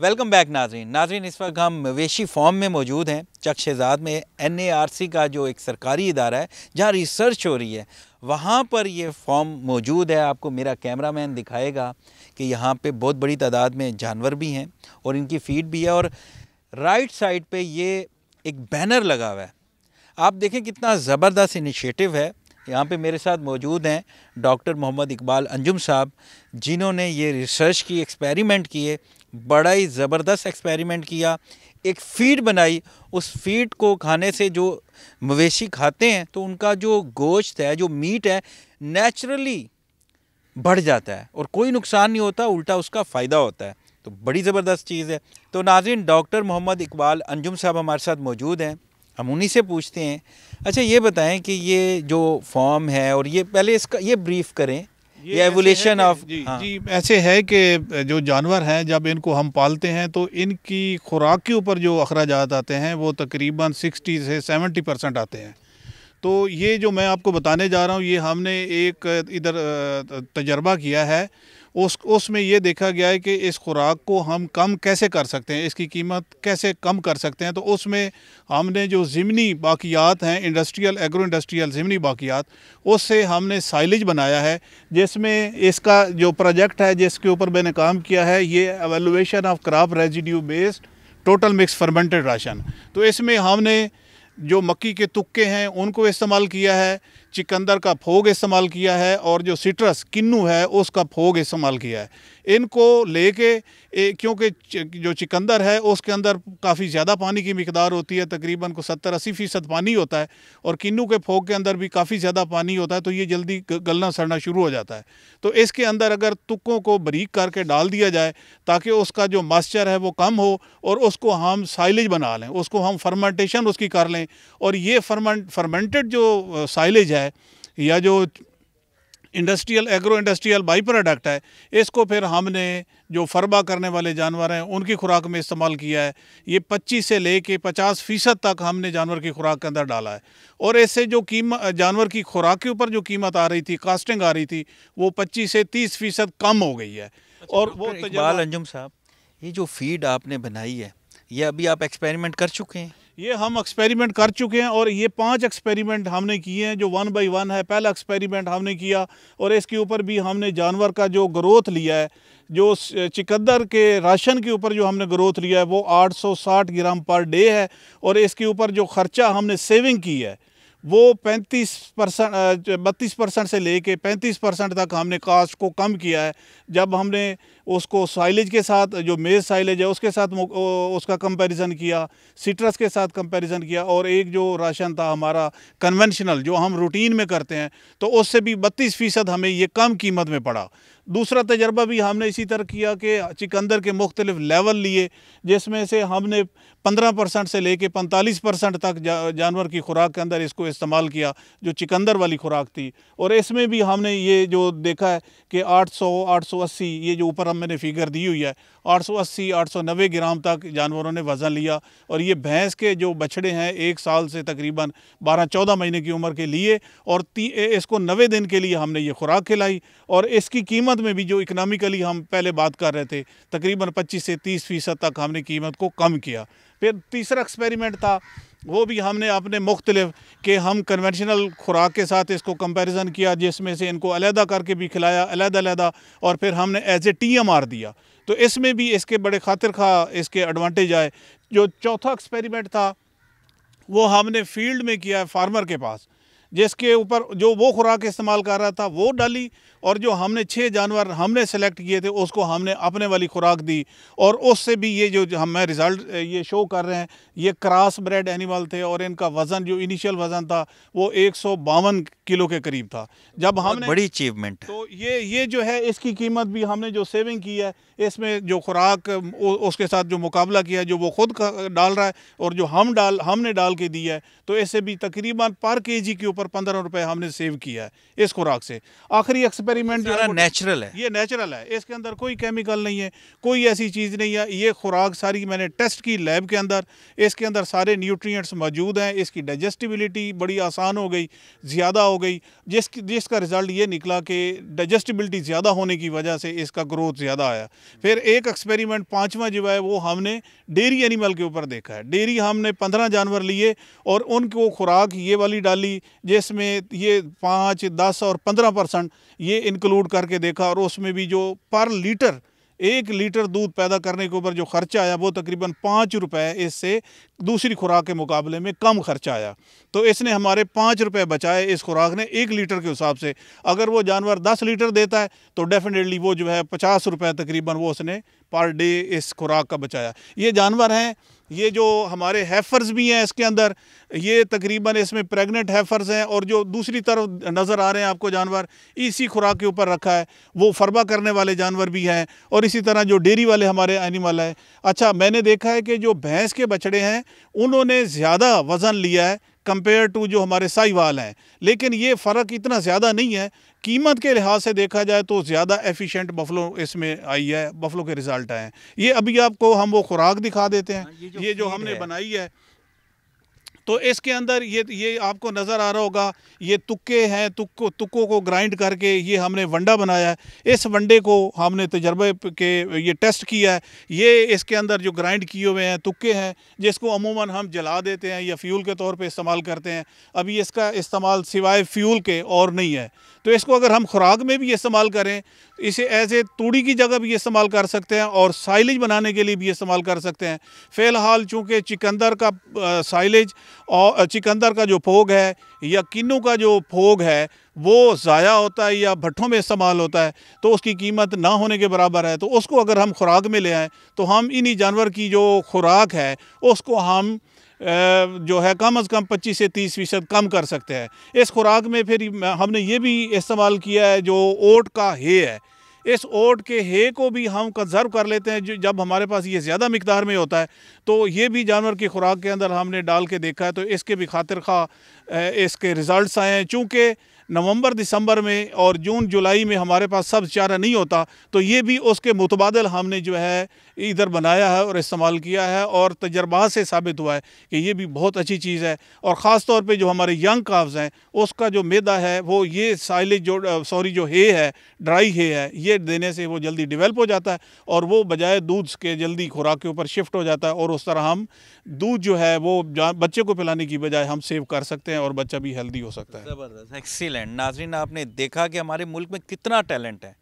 Welcome back नाजरीन इस वक्त हम मवेशी फार्म में मौजूद हैं चक शहजाद में। NARC का जो एक सरकारी इदारा है जहाँ रिसर्च हो रही है, वहाँ पर ये फार्म मौजूद है। आपको मेरा कैमरामैन दिखाएगा कि यहाँ पे बहुत बड़ी तादाद में जानवर भी हैं और इनकी फीड भी है। और राइट साइड पे ये एक बैनर लगा हुआ है, आप देखें कितना ज़बरदस्त इनिशिएटिव है। यहाँ पे मेरे साथ मौजूद हैं डॉक्टर मोहम्मद इकबाल अंजुम साहब, जिन्होंने ये रिसर्च की, एक्सपेरिमेंट किए, बड़ा ही ज़बरदस्त एक्सपेरिमेंट किया। एक फ़ीड बनाई, उस फीड को खाने से जो मवेशी खाते हैं तो उनका जो गोश्त है, जो मीट है, नेचुरली बढ़ जाता है और कोई नुकसान नहीं होता, उल्टा उसका फ़ायदा होता है। तो बड़ी ज़बरदस्त चीज़ है। तो नाज़रीन, डॉक्टर मोहम्मद इकबाल अंजुम साहब हमारे साथ मौजूद हैं, हम उन्हीं से पूछते हैं। अच्छा, ये बताएं कि ये जो फॉर्म है, और ये पहले इसका ये ब्रीफ करें, ये एवोल्यूशन ऑफ जी ऐसे है कि जो जानवर हैं जब इनको हम पालते हैं तो इनकी खुराक के ऊपर जो अखराजात आते हैं वो तकरीबन 60 से 70% आते हैं। तो ये जो मैं आपको बताने जा रहा हूँ, ये हमने एक इधर तजर्बा किया है। उसमें ये देखा गया है कि इस खुराक को हम कम कैसे कर सकते हैं, इसकी कीमत कैसे कम कर सकते हैं। तो उसमें हमने जो ज़िमनी बाक़ियात हैं, इंडस्ट्रियल एग्रो इंडस्ट्रियल ज़िमनी बाक़ियात, उससे हमने साइलेज बनाया है, जिसमें इसका जो प्रोजेक्ट है जिसके ऊपर मैंने काम किया है, ये evaluation of crop residue based total mix fermented ration. तो इसमें हमने जो मक्की के तुक्के हैं उनको इस्तेमाल किया है, चिकंदर का फोग इस्तेमाल किया है, और जो सिट्रस किन्नू है उसका फोग इस्तेमाल किया है। इनको लेके क्योंकि जो चिकंदर है उसके अंदर काफ़ी ज़्यादा पानी की मिकदार होती है, तकरीबन को 70-80% पानी होता है, और किन्नू के फोग के अंदर भी काफ़ी ज़्यादा पानी होता है, तो ये जल्दी गलना सड़ना शुरू हो जाता है। तो इसके अंदर अगर तुक्कों को बारीक करके डाल दिया जाए ताकि उसका जो मॉइस्चर है वो कम हो, और उसको हम साइलेज बना लें, उसको हम फर्मेंटेशन उसकी कर लें, और ये फर्मेंटेड जो साइलेज है या जो industrial agro industrial by product है, इसको फिर हमने जो फरबा करने वाले जानवर हैं उनकी खुराक में इस्तेमाल किया है। ये 25 से लेके 50% तक हमने जानवर की खुराक के अंदर डाला है, और इससे जो कीमत जानवर की खुराक के ऊपर जो कीमत आ रही थी, कास्टिंग आ रही थी, वो 25 से 30% कम हो गई है। अच्छा, और वो इकबाल अंजुम साहब, ये जो फीड आपने बनाई है, ये अभी आप एक्सपेरिमेंट कर चुके हैं? ये हम एक्सपेरिमेंट कर चुके हैं, और ये 5 एक्सपेरिमेंट हमने किए हैं जो 1 बाई 1 है। पहला एक्सपेरिमेंट हमने किया, और इसके ऊपर भी हमने जानवर का जो ग्रोथ लिया है, जो चिकंदर के राशन के ऊपर जो हमने ग्रोथ लिया है वो 860 ग्राम पर डे है, और इसके ऊपर जो ख़र्चा हमने सेविंग की है वो 32% से लेके 35% तक हमने कास्ट को कम किया है। जब हमने उसको साइलेज के साथ, जो मेज़ साइलेज है उसके साथ उसका कंपैरिजन किया, सिट्रस के साथ कंपैरिजन किया, और एक जो राशन था हमारा कन्वेंशनल जो हम रूटीन में करते हैं, तो उससे भी 32% हमें ये कम कीमत में पड़ा। दूसरा तजर्बा भी हमने इसी तरह किया कि चिकंदर के मुख्तलिफ लेवल लिए, जिसमें से हमने 15% से लेके 45% तक जानवर की खुराक के अंदर इसको इस्तेमाल किया, जो चिकंदर वाली खुराक थी। और इसमें भी हमने ये जो देखा है कि 800-880, ये जो ऊपर मैंने फिगर दी हुई है, 880-890 ग्राम तक जानवरों ने वज़न लिया। और ये भैंस के जो बछड़े हैं 1 साल से तकरीबन 12-14 महीने की उम्र के लिए, और इसको 90 दिन के लिए हमने ये खुराक खिलाई। और इसकी कीमत में भी जो इकनॉमिकली हम पहले बात कर रहे थे, तकरीबन 25 से 30% तक हमने कीमत को कम किया। फिर तीसरा एक्सपेरिमेंट था, वो भी हमने अपने मुख्तलिफ कि हम कन्वेंशनल खुराक के साथ इसको कंपैरिजन किया, जिसमें से इनको अलहदा करके भी खिलाया, अलहदा, और फिर हमने एज ए TMR दिया। तो इसमें भी इसके बड़े खातिर खा इसके एडवांटेज आए। जो चौथा एक्सपेरिमेंट था वो हमने फील्ड में किया है, फार्मर के पास, जिसके ऊपर जो वो खुराक इस्तेमाल कर रहा था वो डाली, और जो हमने 6 जानवर हमने सेलेक्ट किए थे उसको हमने अपने वाली खुराक दी। और उससे भी ये जो हमें रिज़ल्ट ये शो कर रहे हैं, ये क्रॉस ब्रेड एनिमल थे, और इनका वज़न जो इनिशियल वज़न था वो 152 किलो के करीब था। जब हमने बड़ी अचीवमेंट, तो ये जो है इसकी कीमत भी हमने जो सेविंग की है, इसमें जो खुराक उसके साथ जो मुकाबला किया है, जो वो खुद डाल रहा है और जो हमने डाल के दी है, तो इससे भी तकरीबन पर केजी के ऊपर और 15 रुपए हमने सेव किया है इस खुराक से। आखिरी एक्सपेरिमेंट जो है नेचुरल है, ये नेचुरल है, इसके अंदर कोई केमिकल नहीं है, कोई ऐसी चीज़ नहीं है। ये खुराक सारी मैंने टेस्ट की लैब के अंदर, इसके अंदर सारे न्यूट्रिएंट्स मौजूद हैं। इसकी डाइजेस्टिबिलिटी बड़ी आसान हो गई, ज़्यादा हो गई, जिसका रिज़ल्ट ये निकला कि डाइजेस्टिबिलिटी ज़्यादा होने की वजह से इसका ग्रोथ ज़्यादा आया। फिर एक एक्सपेरिमेंट 5वां जो है वो हमने डेयरी एनिमल के ऊपर देखा है। डेयरी हमने 15 जानवर लिए और उनको खुराक ये वाली डाली जिसमें ये 5, 10 और 15% ये इंक्लूड करके देखा, और उसमें भी जो पर लीटर 1 लीटर दूध पैदा करने के ऊपर जो खर्चा आया वो तकरीबन 5 रुपए इससे दूसरी खुराक के मुकाबले में कम खर्चा आया। तो इसने हमारे 5 रुपए बचाए इस खुराक ने 1 लीटर के हिसाब से। अगर वो जानवर 10 लीटर देता है तो डेफिनेटली वो जो है 50 रुपए तकरीबन वो उसने पर डे इस खुराक का बचाया। ये जानवर हैं, ये जो हमारे हैफर्स भी हैं इसके अंदर, ये तकरीबन इसमें प्रेग्नेंट हैफर्स हैं, और जो दूसरी तरफ नज़र आ रहे हैं आपको जानवर इसी खुराक के ऊपर रखा है वो फरबा करने वाले जानवर भी हैं, और इसी तरह जो डेयरी वाले हमारे एनिमल है। अच्छा, मैंने देखा है कि जो भैंस के बछड़े हैं उन्होंने ज़्यादा वज़न लिया है कंपेयर टू जो हमारे साहिवाल हैं, लेकिन ये फ़र्क इतना ज़्यादा नहीं है। कीमत के लिहाज से देखा जाए तो ज़्यादा एफिशिएंट बफलो इसमें आई है, बफलो के रिज़ल्ट आए हैं। ये अभी आपको हम वो खुराक दिखा देते हैं, ये जो हमने बनाई है। तो इसके अंदर ये आपको नज़र आ रहा होगा, ये तुक्के हैं, तुक्कों को ग्राइंड करके ये हमने वंडा बनाया है। इस वंडे को हमने तजर्बे के ये टेस्ट किया है। ये इसके अंदर जो ग्राइंड किए हुए हैं तुक्के हैं, जिसको अमूमन हम जला देते हैं या फ्यूल के तौर पे इस्तेमाल करते हैं। अभी इसका इस्तेमाल सिवाय फ्यूल के और नहीं है। तो इसको अगर हम खुराक में भी इस्तेमाल करें, इसे एज ए तूड़ी की जगह भी इस्तेमाल कर सकते हैं और साइलेज बनाने के लिए भी इस्तेमाल कर सकते हैं। फ़िलहाल चूँकि चिकंदर का साइलेज और चिकंदर का जो फोग है या किन्नू का जो फोग है वो ज़ाया होता है या भट्ठों में इस्तेमाल होता है, तो उसकी कीमत ना होने के बराबर है। तो उसको अगर हम खुराक में ले आएँ तो हम इन्हीं जानवर की जो खुराक है उसको हम जो है कम अज़ कम 25 से 30% कम कर सकते हैं। इस खुराक में फिर हमने ये भी इस्तेमाल किया है जो ओट का हे है। इस ओट के हे को भी हम कंज़र्व कर लेते हैं जब हमारे पास ये ज़्यादा मिकदार में होता है, तो ये भी जानवर की खुराक के अंदर हमने डाल के देखा है। तो इसके भी खातिर खा इसके रिज़ल्ट्स आए हैं। चूँकि नवंबर दिसंबर में और जून जुलाई में हमारे पास सब्ज़ चारा नहीं होता, तो ये भी उसके मुतबादिल हमने जो है इधर बनाया है और इस्तेमाल किया है, और तजर्बा से साबित हुआ है कि ये भी बहुत अच्छी चीज़ है। और ख़ास तौर पे जो हमारे यंग काव्स हैं उसका जो मैदा है वो ये साइलेज जो हे है, ड्राई हे है, ये देने से वो जल्दी डेवलप हो जाता है और वो बजाय दूध के जल्दी खुराक के ऊपर शिफ्ट हो जाता है, और उस तरह हम दूध जो है वो बच्चे को पिलाने की बजाय हम सेव कर सकते हैं और बच्चा भी हेल्दी हो सकता है। ज़बरदस्त, एक्सीलेंट। नाज़रीन, आपने देखा कि हमारे मुल्क में कितना टैलेंट है।